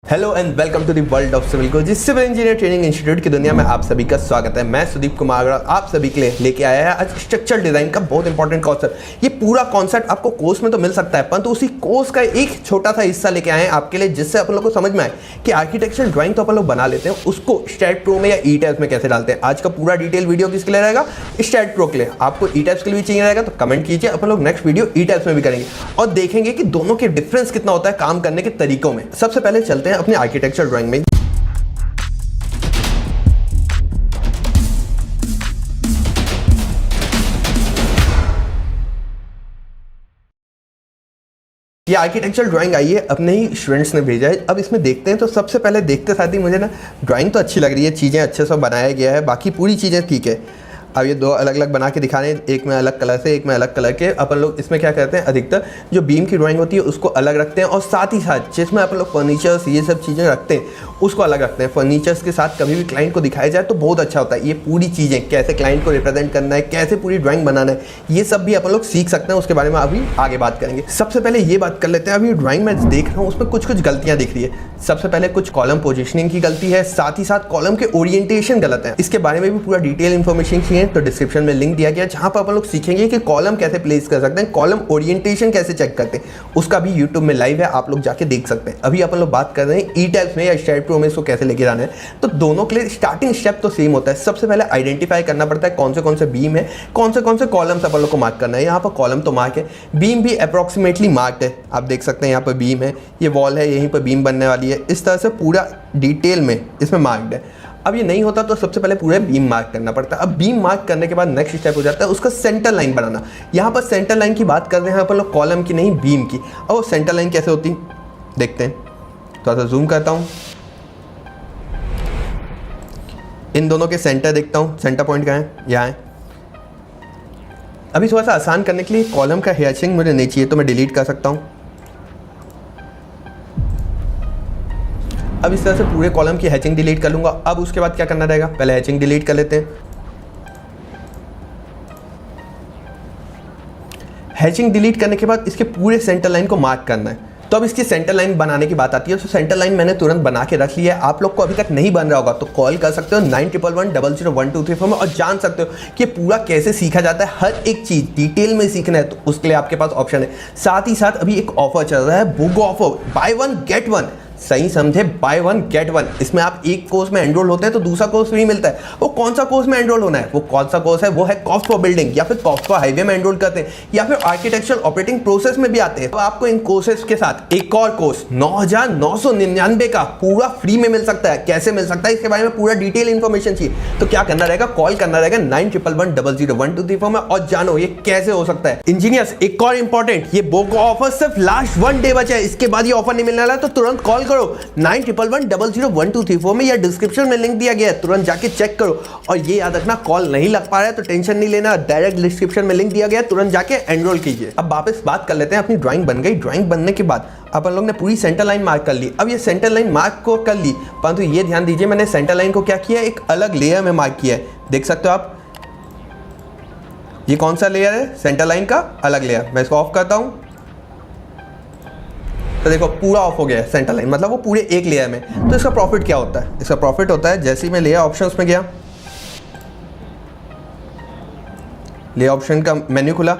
Hello and welcome to the world of civil को जिस civil engineer training institute की दुनिया में आप सभी का स्वागत है। मैं सुदीप कुमार अग्रवाल आप सभी के लिए लेके आया है आज स्ट्रक्चरल डिजाइन का बहुत इंपॉर्टेंट कॉन्सेप्ट। ये पूरा कॉन्सेप्ट आपको कोर्स में तो मिल सकता है, परंतु उसी कोर्स का एक छोटा सा हिस्सा लेके आए हैं आपके लिए, जिससे अपन लोग को समझ में आए कि आर्किटेक्चरल ड्राइंग तो अपन लोग बना लेते हैं, उसको स्टैट प्रो में या ई टैब्स में कैसे डालते हैं। आज का पूरा डिटेल वीडियो किसके लिए रहेगा? स्टैट प्रो के लिए। आपको ई टैब्स के लिए भी चाहिए रहेगा तो कमेंट कीजिए, अपन लोग नेक्स्ट वीडियो ई टैब्स में भी करेंगे और देखेंगे कि दोनों के डिफरेंस कितना होता है काम करने के तरीकों में। सबसे पहले चलते हैं अपने आर्किटेक्चरल ड्राइंग में। ये आर्किटेक्चरल ड्राइंग आई है, अपने ही स्टूडेंट्स ने भेजा है। अब इसमें देखते हैं तो सबसे पहले देखते साथ ही मुझे ना ड्राइंग तो अच्छी लग रही है, चीज़ें अच्छे से बनाया गया है, बाकी पूरी चीज़ें ठीक है। अब ये दो अलग अलग बना के दिखा रहे हैं, एक में अलग कलर से एक में अलग कलर के। अपन लोग इसमें क्या करते हैं, अधिकतर जो बीम की ड्राइंग होती है उसको अलग रखते हैं और साथ ही साथ जिसमें अपन लोग फर्नीचर्स ये सब चीज़ें रखते हैं उसको अलग रखते हैं। फर्नीचर्स के साथ कभी भी क्लाइंट को दिखाया जाए तो बहुत अच्छा होता है। ये पूरी चीज़ें कैसे क्लाइंट को रिप्रेजेंट करना है, कैसे पूरी ड्राइंग बनाना है, ये सब भी अपन लोग सीख सकते हैं। उसके बारे में अभी आगे बात करेंगे। सबसे पहले ये बात कर लेते हैं, अभी ड्राइंग में देख रहा हूँ उसमें कुछ गलतियाँ दिख रही है। सबसे पहले कुछ कॉलम पोजिशनिंग की गलती है, साथ ही साथ कॉलम के ओरिएंटेशन गलत है। इसके बारे में भी पूरा डिटेल इन्फॉर्मेशन चाहिए तो डिस्क्रिप्शन में लिंक दिया गया, जहां पर अपन लोग सीखेंगे कि कॉलम कैसे प्लेस कर सकते हैं, कॉलम ओरिएंटेशन कैसे चेक करते हैं। उसका भी यूट्यूब में लाइव है, आप लोग जाके देख सकते हैं। अभी अपन लोग बात कर रहे हैं ई टैब्स में या स्टैट प्रो में इसको कैसे लेके जाना है। तो दोनों के लिए स्टार्टिंग स्टेप तो सेम होता है। सबसे पहले आइडेंटिफाई करना पड़ता है कौन से बीम है, कौन से कॉलम्स अपन लोग को मार्क करना है। यहाँ पर कॉलम तो मार्क है, बीम भी अप्रोक्सीमेटली मार्क्ड है। आप देख सकते हैं यहाँ पर बीम है, ये वॉल है, यहीं पर बीम बनने वाली है। इस तरह से पूरा डिटेल में इसमें मार्क्ड है। अब ये नहीं होता तो सबसे पहले पूरा बीम मार्क करना पड़ता है। अब बीम मार्क करने के बाद नेक्स्ट स्टेप हो जाता है उसका सेंटर लाइन बनाना। यहाँ पर सेंटर लाइन की बात कर रहे हैं अपन लोग, कॉलम की नहीं बीम की। और वो सेंटर लाइन कैसे होती देखते हैं, थोड़ा सा जूम करता हूँ, इन दोनों के सेंटर देखता हूँ, सेंटर पॉइंट कहाँ है, यहाँ है। अभी थोड़ा सा आसान करने के लिए कॉलम का हैचिंग मुझे नहीं चाहिए तो मैं डिलीट कर सकता हूँ। अब इस तरह से पूरे कॉलम की हैचिंग डिलीट कर लूंगा। अब उसके बाद क्या करना रहेगा, पहले हैचिंग डिलीट कर लेते हैं। हैचिंग डिलीट करने के बाद इसके पूरे सेंटर लाइन को मार्क करना है। तो अब इसकी सेंटर लाइन बनाने की बात आती है, तो सेंटर लाइन मैंने तुरंत बना के रख लिया है। आप लोग को अभी तक नहीं बन रहा होगा तो कॉल कर सकते हो 9111001234 में और जान सकते हो कि पूरा कैसे सीखा जाता है। हर एक चीज़ डिटेल में सीखना है तो उसके लिए आपके पास ऑप्शन है। साथ ही साथ अभी एक ऑफर चल रहा है, book offer, by one get one. सही समझे, बाय वन गेट वन। इसमें आप एक कोर्स में एनरोल होते हैं तो दूसरा कोर्स फ्री मिलता है। वो कौन सा कोर्स में एनरोल होना है, वो कौन सा कोर्स है, वो है कॉस्ट फॉर बिल्डिंग, या फिर कॉस्ट फॉर हाईवे में एनरोल करते हैं, या फिर आर्किटेक्चरल ऑपरेटिंग प्रोसेस में भी आते हैं। तो आपको इन कोर्सेज के साथ एक और कोर्स 9,999 का पूरा फ्री में मिल सकता है। कैसे मिल सकता है, इसके बारे में पूरा डिटेल इन्फॉर्मेशन चाहिए तो क्या करना रहेगा, कॉल करना रहेगा 9111001234 में और जानो ये कैसे हो सकता है। इंजीनियर्स एक और इंपॉर्टेंट, ये बोको ऑफर सिर्फ लास्ट 1 डे बचा है, इसके बाद ये ऑफर नहीं मिलने वाला है। तो तुरंत कॉल करो 9111001234 में, या डिस्क्रिप्शन में लिंक दिया गया है, तुरंत जाके चेक करो। और ये याद रखना, कॉल नहीं लग पा रहा है तो टेंशन नहीं लेना, डायरेक्ट डिस्क्रिप्शन में लिंक दिया गया है, तुरंत जाके एनरोल कीजिए। अब वापस बात कर लेते हैं, अपनी ड्राइंग बन गई। ड्राइंग बनने के बाद अपन लोग ने पूरी सेंटर लाइन मार्क कर ली। अब ये सेंटर लाइन मार्क को कर ली, परंतु ये ध्यान दीजिए मैंने सेंटर लाइन को क्या किया, एक अलग लेयर में मार्क किया है। देख सकते हो आप, ये कौन सा लेयर है, सेंटर लाइन का अलग लेयर। मैं इसको ऑफ करता हूं तो देखो पूरा ऑफ हो गया है सेंटर लाइन, मतलब वो पूरे एक लेयर में। तो इसका प्रॉफिट क्या होता है, इसका प्रॉफिट होता है जैसे ही मैं लेयर ऑप्शंस में गया, लेयर ऑप्शन का मेन्यू खुला,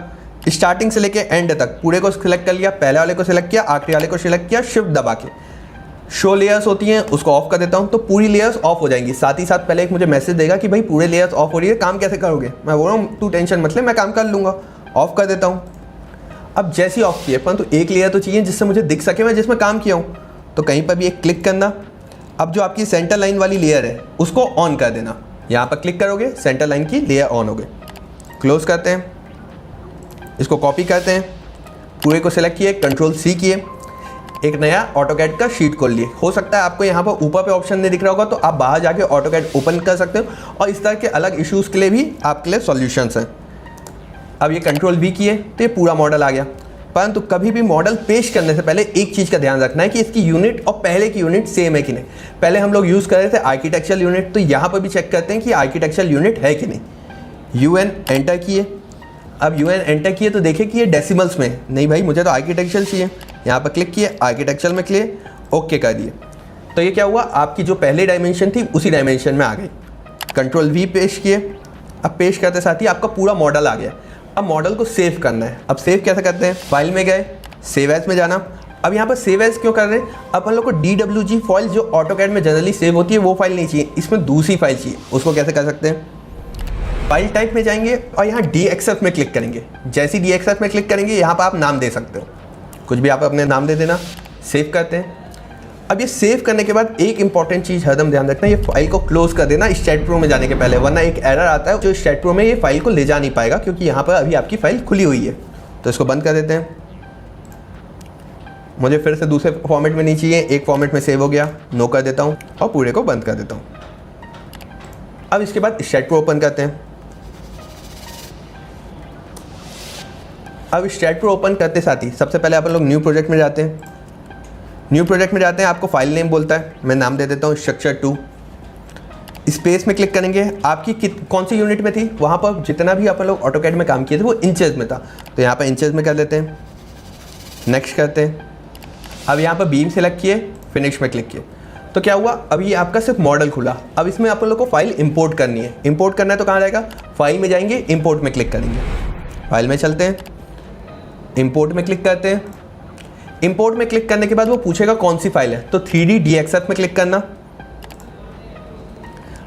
स्टार्टिंग से लेके एंड तक पूरे को सिलेक्ट कर लिया। पहले वाले को सिलेक्ट किया, आखिरी वाले को सिलेक्ट किया, शिफ्ट दबा के शो लेयर्स होती हैं उसको ऑफ कर देता हूं तो पूरी लेयर्स ऑफ हो जाएंगी। साथ ही साथ पहले एक मुझे मैसेज देगा कि भाई पूरे लेयर्स ऑफ हो रही है, काम कैसे करोगे। मैं बोल रहा हूँ तू टेंशन मत ले, मैं काम कर लूंगा, ऑफ कर देता हूँ। अब जैसे ही ऑफ किए, परंतु एक लेयर तो चाहिए जिससे मुझे दिख सके मैं जिसमें काम किया हूँ। तो कहीं पर भी एक क्लिक करना, अब जो आपकी सेंटर लाइन वाली लेयर है उसको ऑन कर देना। यहाँ पर क्लिक करोगे, सेंटर लाइन की लेयर ऑन हो गई। क्लोज करते हैं, इसको कॉपी करते हैं, पूरे को सिलेक्ट किए, कंट्रोल-C किए, एक नया ऑटोकैड का शीट खोल लिए। हो सकता है आपको यहाँ पर ऊपर पे ऑप्शन नहीं दिख रहा होगा तो आप बाहर जाके ऑटोकैड ओपन कर सकते हो और इस तरह के अलग इश्यूज़ के लिए भी आपके लिए सॉल्यूशंस हैं। अब ये कंट्रोल-V किए तो ये पूरा मॉडल आ गया। परंतु कभी भी मॉडल पेश करने से पहले एक चीज़ का ध्यान रखना है कि इसकी यूनिट और पहले की यूनिट सेम है कि नहीं। पहले हम लोग यूज़ कर रहे थे आर्किटेक्चरल यूनिट, तो यहाँ पर भी चेक करते हैं कि आर्किटेक्चरल यूनिट है कि नहीं। UN एंटर किए, अब UN एंटर किए तो देखें कि ये डेसिमल्स में नहीं, भाई मुझे तो आर्किटेक्चरल चाहिए। यहाँ पर क्लिक किए, आर्किटेक्चरल में क्लिक, ओके कर दिए। तो ये क्या हुआ, आपकी जो पहले डायमेंशन थी उसी डायमेंशन में आ गई। कंट्रोल V पेश किए, अब पेश करते साथ ही आपका पूरा मॉडल आ गया। अब मॉडल को सेव करना है। अब सेव कैसे करते हैं, फाइल में गए, सेव एज में जाना। अब यहाँ पर सेव एज क्यों कर रहे हैं, अब हम लोग को DWG फाइल जो ऑटोकैड में जनरली सेव होती है वो फाइल नहीं चाहिए, इसमें दूसरी फाइल चाहिए। उसको कैसे कर सकते हैं, फाइल टाइप में जाएंगे और यहाँ DXF में क्लिक करेंगे। जैसे ही DXF में क्लिक करेंगे यहाँ पर आप नाम दे सकते हो, कुछ भी आप अपने नाम दे देना। सेव करते हैं। अब ये सेव करने के बाद एक इंपॉर्टेंट चीज़ हरदम ध्यान रखना, ये फाइल को क्लोज कर देना स्टैट प्रो में जाने के पहले, वरना एक एरर आता है जो स्टैट प्रो में ये फाइल को ले जा नहीं पाएगा, क्योंकि यहाँ पर अभी आपकी फाइल खुली हुई है। तो इसको बंद कर देते हैं। मुझे फिर से दूसरे फॉर्मेट में नहीं चाहिए, एक फॉर्मेट में सेव हो गया, नो कर देता हूँ और पूरे को बंद कर देता हूँ। अब इसके बाद स्टैट प्रो ओपन करते हैं। अब स्टैट प्रो ओपन करते साथ ही सबसे पहले अपन लोग न्यू प्रोजेक्ट में जाते हैं। न्यू प्रोजेक्ट में जाते हैं, आपको फाइल नेम बोलता है, मैं नाम दे देता हूँ structure2। स्पेस में क्लिक करेंगे, आपकी कौन सी यूनिट में थी, वहाँ पर जितना भी अपन लोग ऑटोकैड में काम किए थे वो इंचेस में था, तो यहाँ पर इंचेस में कर देते हैं। नेक्स्ट करते हैं। अब यहाँ पर बीम सेलेक्ट किए, फिनिश में क्लिक किए, तो क्या हुआ, अभी आपका सिर्फ मॉडल खुला। अब इसमें अपन लोग को फाइल इंपोर्ट करनी है। इंपोर्ट करना है तो कहाँ जाएगा, फाइल में जाएंगे, इंपोर्ट में क्लिक करेंगे, फाइल में चलते हैं, इंपोर्ट में क्लिक करते हैं। इंपोर्ट में क्लिक करने के बाद वो पूछेगा कौन सी फाइल है, तो 3D DXF में क्लिक करना।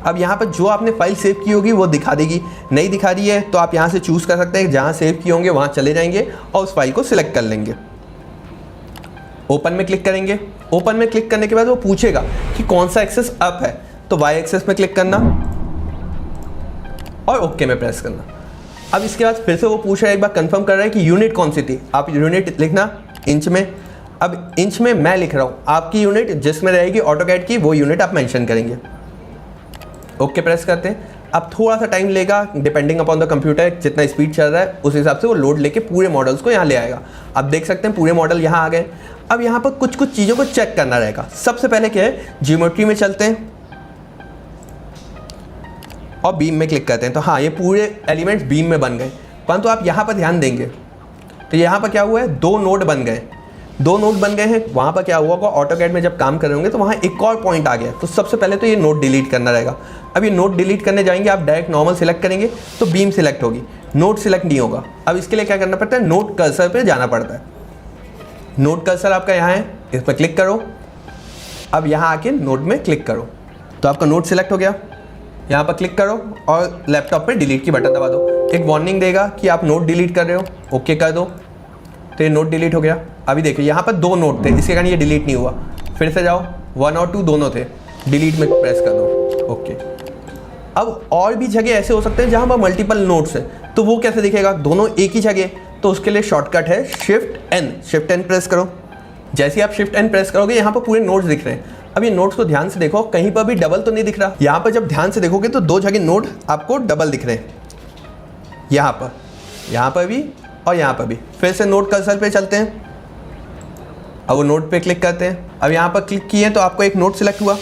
अब यहाँ पर जो आपने फाइल सेव की होगी वो दिखा देगी, नहीं दिखा रही है तो आप यहाँ से चूज़ कर सकते हैं, जहाँ सेव किए होंगे वहाँ चले जाएंगे और उस फाइल को सिलेक्ट कर लेंगे। ओपन में क्लिक करेंगे। ओपन में क्लिक करने के बाद वो पूछेगा कि कौन सा एक्सेस अप है, तो Y एक्सेस में क्लिक करना और ओके में प्रेस करना। अब इसके बाद फिर से वो पूछ रहा है, एक बार कंफर्म कर रहा है कि यूनिट कौन सी थी, आप यूनिट लिखना इंच में। अब इंच में मैं लिख रहा हूँ, आपकी यूनिट जिसमें रहेगी ऑटोकैड की वो यूनिट आप मेंशन करेंगे। ओके प्रेस करते हैं। अब थोड़ा सा टाइम लेगा डिपेंडिंग अपॉन द कंप्यूटर, जितना स्पीड चल रहा है उस हिसाब से वो लोड लेके पूरे मॉडल्स को यहाँ ले आएगा। अब देख सकते हैं पूरे मॉडल यहाँ आ गए। अब यहाँ पर कुछ कुछ चीज़ों को चेक करना रहेगा। सबसे पहले क्या है, ज्योमेट्री में चलते हैं और बीम में क्लिक करते हैं, तो हाँ ये पूरे एलिमेंट्स बीम में बन गए। परंतु आप यहाँ पर ध्यान देंगे तो यहाँ पर क्या हुआ है, दो नोड बन गए। दो नोड बन गए हैं, वहाँ पर क्या हुआ होगा, ऑटोकैड में जब काम कर रहे होंगे तो वहाँ एक और पॉइंट आ गया। तो सबसे पहले तो ये नोड डिलीट करना रहेगा। अब ये नोड डिलीट करने जाएंगे, आप डायरेक्ट नॉर्मल सिलेक्ट करेंगे तो बीम सिलेक्ट होगी, नोड सिलेक्ट नहीं होगा। अब इसके लिए क्या करना पड़ता है, नोड कर्सर पर जाना पड़ता है। नोड कर्सर आपका यहाँ है, इस पर क्लिक करो। अब यहाँ आके नोड में क्लिक करो तो आपका नोड सिलेक्ट हो गया। यहाँ पर क्लिक करो और लैपटॉप पे डिलीट की बटन दबा दो। एक वार्निंग देगा कि आप नोड डिलीट कर रहे हो, ओके कर दो, तो ये नोड डिलीट हो गया। अभी देखिए यहाँ पर दो नोड थे, इसके कारण ये डिलीट नहीं हुआ। फिर से जाओ, 1 और 2 दोनों थे, डिलीट में प्रेस कर दो, ओके। अब और भी जगह ऐसे हो सकते हैं जहाँ पर मल्टीपल नोड्स हैं, तो वो कैसे दिखेगा, दोनों एक ही जगह, तो उसके लिए शॉर्टकट है शिफ्ट एन प्रेस करो। जैसे ही आप शिफ्ट एन प्रेस करोगे यहाँ पर पूरे नोड्स दिख रहे हैं। अब ये नोड्स को ध्यान से देखो, कहीं पर भी डबल तो नहीं दिख रहा। यहाँ पर जब ध्यान से देखोगे तो दो जगह नोड आपको डबल दिख रहे हैं, यहाँ पर भी और यहाँ पर भी। फिर से नोड कर्सर पे चलते हैं, अब वो नोड पे क्लिक करते हैं। अब यहाँ पर क्लिक किए तो आपको एक नोड सिलेक्ट हुआ,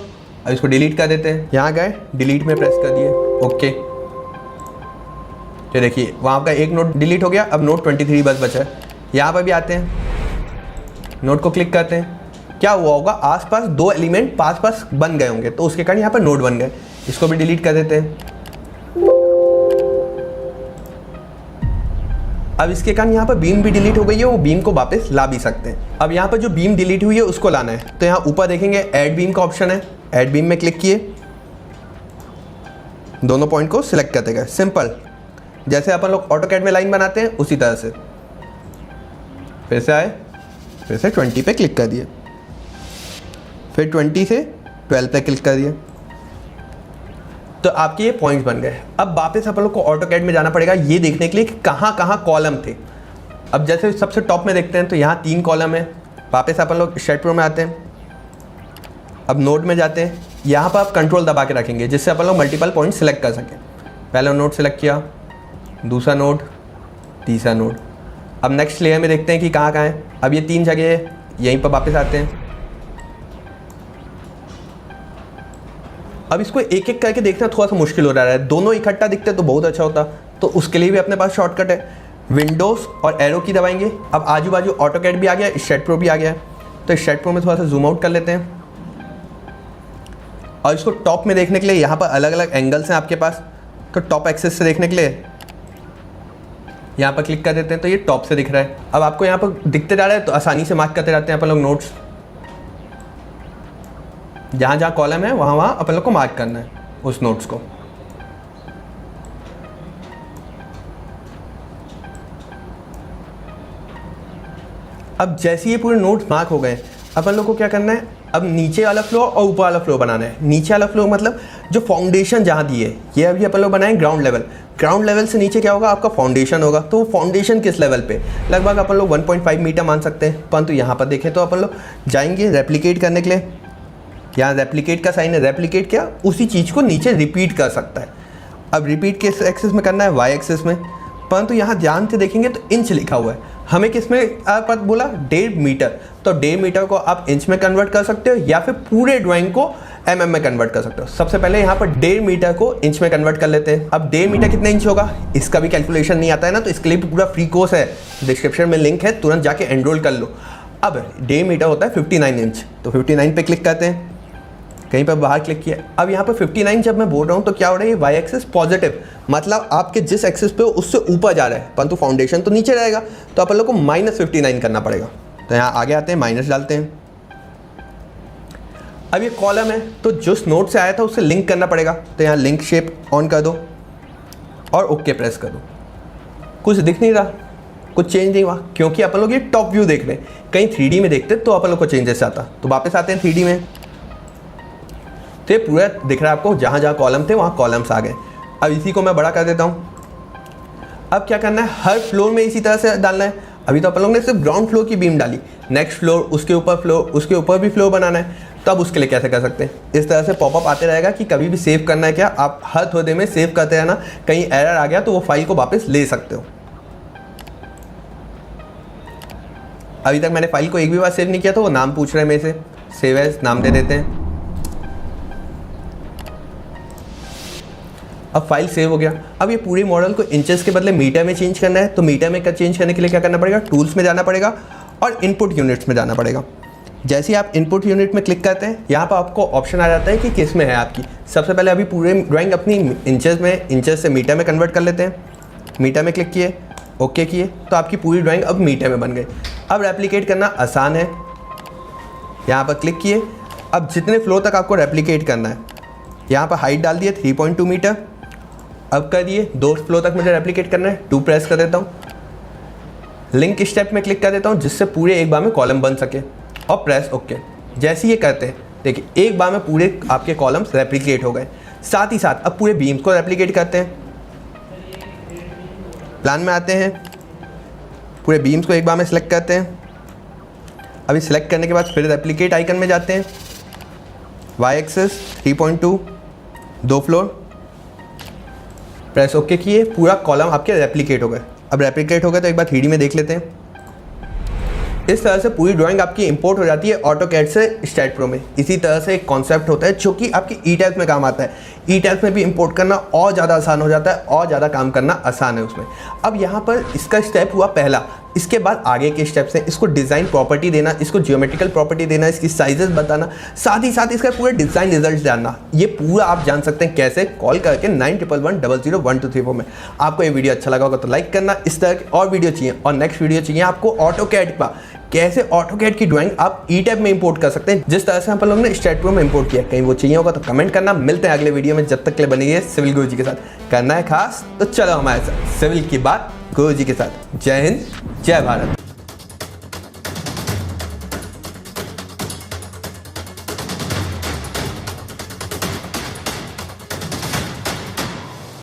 अब इसको डिलीट कर देते हैं। यहाँ गए, डिलीट में प्रेस कर दिए, ओके। तो देखिए वहाँ का एक नोड डिलीट हो गया, अब नोड 23 बस बचा है। यहाँ पर भी आते हैं, नोड को क्लिक करते हैं। क्या हुआ होगा, आसपास दो एलिमेंट पास बन गए होंगे, तो उसके कारण यहाँ पर नोड बन गए। इसको भी डिलीट कर देते हैं। अब इसके कारण यहाँ पर बीम भी डिलीट हो गई है, वो बीम को वापस ला भी सकते हैं। अब यहाँ पर जो बीम डिलीट हुई है उसको लाना है, तो यहाँ ऊपर देखेंगे ऐड बीम का ऑप्शन है, ऐड बीम में क्लिक किए, दोनों पॉइंट को सिलेक्ट करते गए। सिंपल, जैसे अपन लोग ऑटोकैड में लाइन बनाते हैं उसी तरह से। फिर से आए, फिर से 20 पे क्लिक कर दिए, फिर 20 से 12 पे क्लिक कर दिए, तो आपके ये पॉइंट्स बन गए। अब वापस अपन लोग को ऑटोकैड में जाना पड़ेगा ये देखने के लिए कि कहाँ कहाँ कॉलम थे। अब जैसे सबसे टॉप में देखते हैं तो यहाँ 3 कॉलम है। वापस अपन लोग स्टैट प्रो में आते हैं, अब नोड में जाते हैं। यहाँ पर आप कंट्रोल दबा के रखेंगे जिससे अपन लोग मल्टीपल पॉइंट सिलेक्ट कर सकें। पहला नोड सिलेक्ट किया, दूसरा नोड, तीसरा नोड। अब नेक्स्ट लेयर में देखते हैं कि कहाँ कहाँ है। अब ये 3 जगह है, यहीं पर वापस आते हैं। अब इसको एक एक करके देखना थोड़ा सा मुश्किल हो रहा है, दोनों इकट्ठा दिखते तो बहुत अच्छा होता। तो उसके लिए भी अपने पास शॉर्टकट है, विंडोज़ और एरो की दबाएंगे। अब आजू बाजू ऑटोकैड भी आ गया, स्टैट प्रो भी आ गया, तो स्टैट प्रो में थोड़ा सा जूम आउट कर लेते हैं। और इसको टॉप में देखने के लिए यहाँ पर अलग अलग एंगल्स हैं आपके पास, तो टॉप एक्सेस से देखने के लिए यहाँ पर क्लिक कर देते हैं तो ये टॉप से दिख रहा है। अब आपको यहाँ पर दिखते जा रहा है तो आसानी से मार्क करते रहते हैं अपन लोग नोट्स, जहाँ जहाँ कॉलम है वहाँ वहाँ अपन लोग को मार्क करना है उस नोट्स को। अब जैसे ये पूरे नोट्स मार्क हो गए, अपन लोग को क्या करना है, अब नीचे वाला फ्लोर और ऊपर वाला फ्लोर बनाना है। नीचे वाला फ्लोर मतलब जो फाउंडेशन जहाँ दी है, ये अभी अपन लोग बनाए ग्राउंड लेवल। ग्राउंड लेवल से नीचे क्या होगा, आपका फाउंडेशन होगा। तो फाउंडेशन किस लेवल पे, लगभग अपन लोग 1.5 मीटर मान सकते हैं। परंतु यहाँ पर देखें तो अपन लोग जाएंगे रेप्लिकेट करने के लिए, यहाँ रेप्लिकेट का साइन है। रेप्लिकेट क्या, उसी चीज़ को नीचे रिपीट कर सकता है। अब रिपीट किस एक्सिस में करना है, वाई एक्सिस में। परंतु यहाँ ध्यान से देखेंगे तो इंच लिखा हुआ है, हमें किस में आप बोला 1.5 मीटर, तो 1.5 मीटर को आप इंच में कन्वर्ट कर सकते हो या फिर पूरे ड्राइंग को mm में कन्वर्ट कर सकते हो। सबसे पहले यहाँ पर 1.5 मीटर को इंच में कन्वर्ट कर लेते हैं। अब 1.5 मीटर कितने इंच होगा, इसका भी कैलकुलेशन नहीं आता है ना, तो इसके लिए पूरा फ्री कोर्स है, डिस्क्रिप्शन में लिंक है, तुरंत जाके एनरोल कर लो। अब 1.5 मीटर होता है 59 इंच, तो 59 पे क्लिक करते हैं, कहीं पर बाहर क्लिक किया। अब यहाँ पर 59 जब मैं बोल रहा हूँ तो क्या हो रहा है, ये वाई एक्सिस पॉजिटिव, मतलब आपके जिस एक्सिस पे हो उससे ऊपर जा रहा है, परंतु फाउंडेशन तो नीचे रहेगा, तो अपन लोग को -59 करना पड़ेगा। तो यहाँ आगे आते हैं, माइनस डालते हैं। अब ये कॉलम है तो जो नोट से आया था उससे लिंक करना पड़ेगा, तो यहाँ लिंक शेप ऑन कर दो और ओके प्रेस कर दो। कुछ दिख नहीं रहा, कुछ चेंज नहीं हुआ, क्योंकि अपन लोग ये टॉप व्यू देख रहे हैं। कहीं 3D में देखते तो अपन लोग को चेंजेस आता। तो वापस आते हैं 3D में, तो ये पूरा दिख रहा है आपको, जहाँ जहाँ कॉलम थे वहाँ कॉलम्स आ गए। अब इसी को मैं बड़ा कर देता हूँ। अब क्या करना है, हर फ्लोर में इसी तरह से डालना है। अभी तो अपन लोग ने सिर्फ ग्राउंड फ्लोर की बीम डाली, नेक्स्ट फ्लोर, उसके ऊपर फ्लोर, उसके ऊपर भी फ्लोर बनाना है। तो अब उसके लिए कैसे कर सकते हैं, इस तरह से पॉपअप आते रहेगा कि कभी भी सेव करना है क्या, आप हर थोड़ी देर में सेव करते रहना, कहीं एरर आ गया तो वो फाइल को वापस ले सकते हो। अभी तक मैंने फाइल को एक भी बार सेव नहीं किया, तो वो नाम पूछ रहे हैं मेरे से, सेव एज नाम दे देते हैं। अब फाइल सेव हो गया। अब ये पूरे मॉडल को इंचेस के बदले मीटर में चेंज करना है, तो मीटर में चेंज करने के लिए क्या करना पड़ेगा, टूल्स में जाना पड़ेगा और इनपुट यूनिट्स में जाना पड़ेगा। जैसे ही आप इनपुट यूनिट में क्लिक करते हैं, यहाँ पर आपको ऑप्शन आ जाता है कि किस में है आपकी। सबसे पहले अभी पूरे ड्राइंग अपनी इंचेस से मीटर में कन्वर्ट कर लेते हैं। मीटर में क्लिक किए, ओके किए, तो आपकी पूरी ड्राइंग अब मीटर में बन गई। अब रेप्लिकेट करना आसान है, यहाँ पर क्लिक किए। अब जितने फ्लोर तक आपको रेप्लिकेट करना है, यहाँ पर हाइट डाल दिए 3.2 मीटर। अब कर दिए 2 फ्लोर तक मुझे रेप्लिकेट करना है, 2 प्रेस कर देता हूँ। लिंक स्टेप में क्लिक कर देता हूँ, जिससे पूरे एक बार में कॉलम बन सके, और प्रेस ओके। जैसे ये करते हैं, देखिए एक बार में पूरे आपके कॉलम्स रेप्लिकेट हो गए। साथ ही साथ अब पूरे बीम्स को रेप्लिकेट करते हैं। प्लान में आते हैं, पूरे बीम्स को एक बार में सिलेक्ट करते हैं। अभी सिलेक्ट करने के बाद फिर रेप्लिकेट आइकन में जाते हैं, Y axis 3.2, 2 floor, press okay किए, पूरा कॉलम आपके रेप्लिकेट हो गए। अब रेप्लिकेट हो गए तो एक बार 3D में देख लेते हैं। इस तरह से पूरी ड्राइंग आपकी इंपोर्ट हो जाती है ऑटोकैड से स्टैट प्रो में। इसी तरह से एक कॉन्सेप्ट होता है जो कि आपकी ई-टैब्स में काम आता है। ई-टैब्स में भी इंपोर्ट करना और ज़्यादा आसान हो जाता है, और ज़्यादा काम करना आसान है उसमें। अब यहाँ पर इसका स्टेप हुआ पहला, इसके बाद आगे के स्टेप्स हैं, इसको डिज़ाइन प्रॉपर्टी देना, इसको जियोमेट्रिकल प्रॉपर्टी देना, इसकी साइजेस बताना, साथ ही साथ इसका पूरे डिज़ाइन रिजल्ट जानना। ये पूरा आप जान सकते हैं कैसे, कॉल करके 9111001234 में। आपको ये वीडियो अच्छा लगा होगा तो लाइक करना। इस तरह की और वीडियो चाहिए, और नेक्स्ट वीडियो चाहिए आपको ऑटोकैड का, कैसे ऑटोकैड की ड्राइंग आप ई-टैब में इंपोर्ट कर सकते हैं, जिस तरह से हम लोगों ने स्टैट प्रो में इंपोर्ट किया। कहीं वो चाहिए होगा तो कमेंट करना। मिलते हैं अगले वीडियो में, जब तक के लिए बनी है सिविल गुरुजी के साथ। करना है खास तो चलो हमारे साथ सिविल की बात गुरुजी के साथ। जय हिंद, जय भारत।